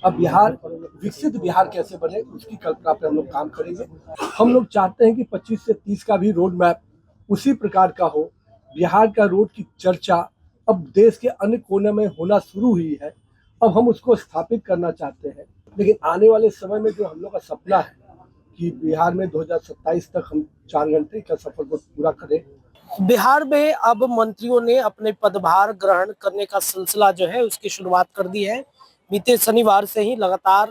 अब बिहार विकसित बिहार कैसे बने उसकी कल्पना पे हम लोग काम करेंगे। हम लोग चाहते हैं कि 25 से 30 का भी रोड मैप उसी प्रकार का हो। बिहार का रोड की चर्चा अब देश के अन्य कोने में होना शुरू हुई है, अब हम उसको स्थापित करना चाहते हैं। लेकिन आने वाले समय में जो हम लोग का सपना है कि बिहार में 2027 तक हम 4 घंटे का सफर को पूरा करें। बिहार में अब मंत्रियों ने अपने पदभार ग्रहण करने का सिलसिला जो है उसकी शुरुआत कर दी है। बीते शनिवार से ही लगातार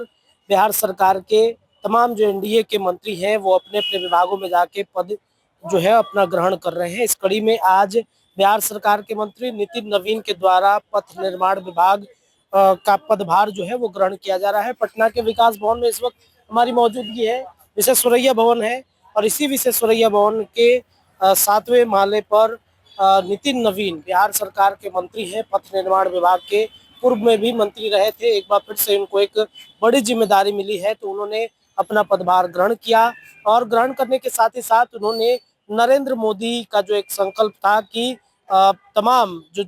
बिहार सरकार के तमाम जो एनडीए के मंत्री हैं वो अपने अपने विभागों में जाके पद जो है अपना ग्रहण कर रहे हैं। इस कड़ी में आज बिहार सरकार के मंत्री नितिन नवीन के द्वारा पथ निर्माण विभाग का पदभार जो है वो ग्रहण किया जा रहा है। पटना के विकास भवन में इस वक्त हमारी मौजूदगी है। विश्वेश्वरैया भवन है और इसी विश्वेश्वरैया भवन के 7वें माले पर नितिन नवीन बिहार सरकार के मंत्री हैं। पथ निर्माण विभाग के पूर्व में भी मंत्री रहे थे। एक बार फिर से उनको एक बड़ी जिम्मेदारी मिली है तो उन्होंने अपना पदभार ग्रहण किया और ग्रहण करने के साथ ही साथ उन्होंने नरेंद्र मोदी का जो एक संकल्प था कि तमाम जो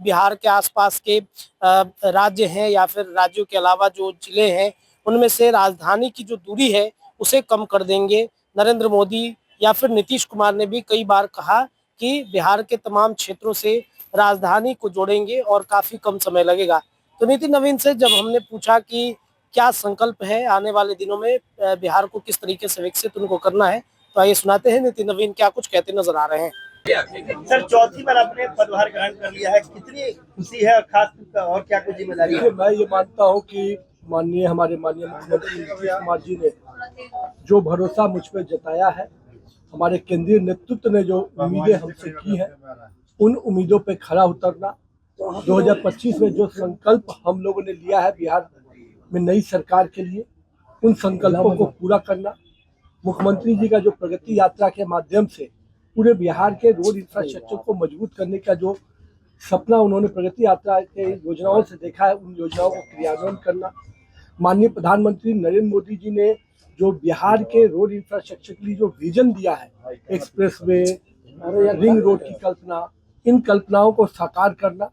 बिहार के आसपास के राज्य हैं या फिर राज्यों के अलावा जो जिले हैं उनमें से राजधानी की जो दूरी है उसे कम कर देंगे। नरेंद्र मोदी या फिर नीतीश कुमार ने भी कई बार कहा कि बिहार के तमाम क्षेत्रों से राजधानी को जोड़ेंगे और काफी कम समय लगेगा। तो नितिन नवीन से जब हमने पूछा कि क्या संकल्प है आने वाले दिनों में बिहार को किस तरीके से विकसित उनको करना है, तो आइए सुनाते हैं नितिन नवीन क्या कुछ कहते नजर आ रहे हैं। सर, चौथी बार आपने पदभार ग्रहण कर लिया है, कितनी खुशी है और खास और क्या कुछ जिम्मेदारी है? मैं ये मानता हूँ कि हमारे माननीय मुख्यमंत्री नीतीश कुमार जी ने जो भरोसा मुझ पर जताया है, हमारे केंद्रीय नेतृत्व ने जो उम्मीदें हमसे की हैं, उन उम्मीदों पे खरा उतरना, 2025 में जो संकल्प हम लोगों ने लिया है बिहार में नई सरकार के लिए, उन संकल्पों को पूरा करना, मुख्यमंत्री जी का जो प्रगति यात्रा के माध्यम से पूरे बिहार के रोड इंफ्रास्ट्रक्चर को मजबूत करने का जो सपना उन्होंने प्रगति यात्रा के योजनाओं से देखा है, उन योजनाओं को क्रियान्वयन करना, माननीय प्रधानमंत्री नरेंद्र मोदी जी ने जो बिहार के रोड इंफ्रास्ट्रक्चर के लिए जो विजन दिया है, एक्सप्रेसवे, रिंग रोड की कल्पना, इन कल्पनाओं को साकार करना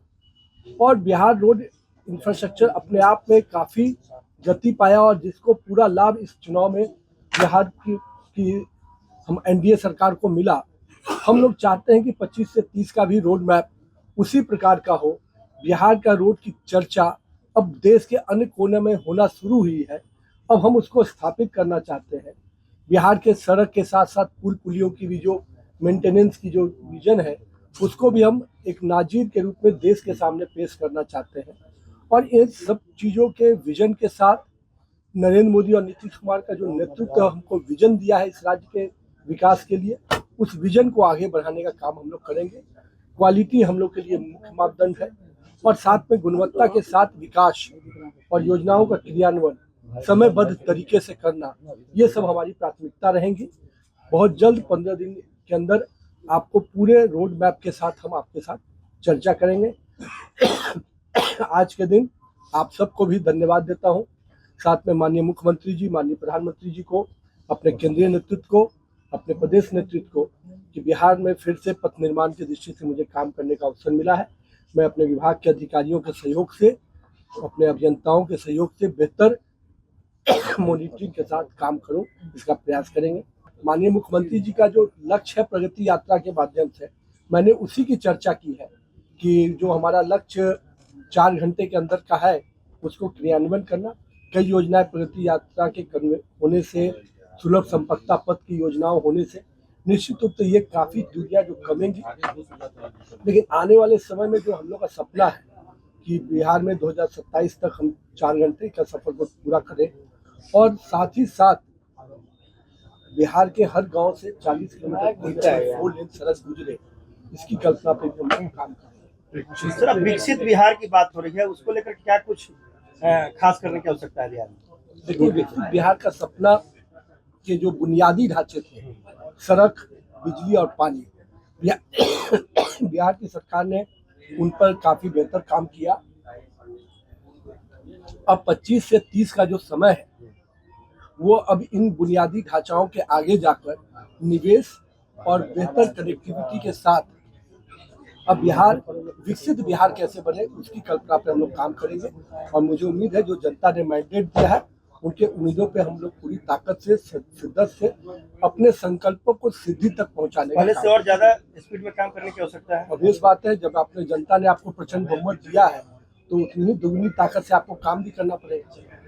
और बिहार रोड इंफ्रास्ट्रक्चर अपने आप में काफ़ी गति पाया और जिसको पूरा लाभ इस चुनाव में बिहार की हम एनडीए सरकार को मिला। हम लोग चाहते हैं कि 25 से 30 का भी रोड मैप उसी प्रकार का हो। बिहार का रोड की चर्चा अब देश के अन्य कोने में होना शुरू हुई है, अब हम उसको स्थापित करना चाहते हैं। बिहार के सड़क के साथ साथ पुल पुलियों की भी जो मेंटेनेंस की जो विजन है, उसको भी हम एक नाजीर के रूप में देश के सामने पेश करना चाहते हैं। और इन सब चीज़ों के विजन के साथ नरेंद्र मोदी और नीतीश कुमार का जो नेतृत्व हमको विजन दिया है इस राज्य के विकास के लिए, उस विजन को आगे बढ़ाने का काम हम लोग करेंगे। क्वालिटी हम लोग के लिए मुख्य मापदंड है और साथ में गुणवत्ता के साथ विकास और योजनाओं का क्रियान्वयन समयबद्ध तरीके से करना, ये सब हमारी प्राथमिकता रहेंगी। बहुत जल्द 15 दिन के अंदर आपको पूरे रोड मैप के साथ हम आपके साथ चर्चा करेंगे। आज के दिन आप सबको भी धन्यवाद देता हूँ, साथ में माननीय मुख्यमंत्री जी, माननीय प्रधानमंत्री जी को, अपने केंद्रीय नेतृत्व को, अपने प्रदेश नेतृत्व को, कि बिहार में फिर से पथ निर्माण की दृष्टि से मुझे काम करने का अवसर मिला है। मैं अपने विभाग के अधिकारियों के सहयोग से, अपने अभियंताओं के सहयोग से बेहतर मॉनिटरिंग के साथ काम करूं, इसका प्रयास करेंगे। माननीय मुख्यमंत्री जी का जो लक्ष्य है प्रगति यात्रा के माध्यम से, मैंने उसी की चर्चा की है कि जो हमारा लक्ष्य 4 घंटे के अंदर का है उसको क्रियान्वयन करना। कई योजनाएं प्रगति यात्रा के होने से, सुलभ संपत्ता पथ की योजनाओं होने से निश्चित रूप से ये काफ़ी दूरियां जो कमेंगी। लेकिन आने वाले समय में जो हम लोग का सपना है कि बिहार में 2027 तक हम 4 घंटे का सफर को पूरा करें और साथ ही साथ बिहार के हर गांव से 40 किलोमीटर 4 लेन सड़क गुजरे, इसकी कल्पना पे हम काम करें। सर, अब विकसित बिहार की बात हो रही है, उसको लेकर क्या कुछ खास करने की आवश्यकता है बिहार में? देखिए, विकसित बिहार का सपना के जो बुनियादी ढांचे थे, सड़क, बिजली और पानी, बिहार की सरकार ने उन पर काफी बेहतर काम किया। अब 25 से 30 का जो समय है वो अब इन बुनियादी ढांचाओं के आगे जाकर निवेश और बेहतर कनेक्टिविटी के साथ अब बिहार विकसित बिहार कैसे बने उसकी कल्पना पे हम लोग काम करेंगे और मुझे उम्मीद है जो जनता ने मैंडेट दिया है उनके उम्मीदों पे हम लोग पूरी ताकत से शिद्दत से अपने संकल्पों को सिद्धि तक पहुंचाने का पहले काम से और ज्यादा स्पीड में काम करने की आवश्यकता है। obvious बात है, जब आपने जनता ने आपको प्रचंड बहुमत दिया है तो उतनी ही दुगनी ताकत से आपको काम भी करना पड़ेगा।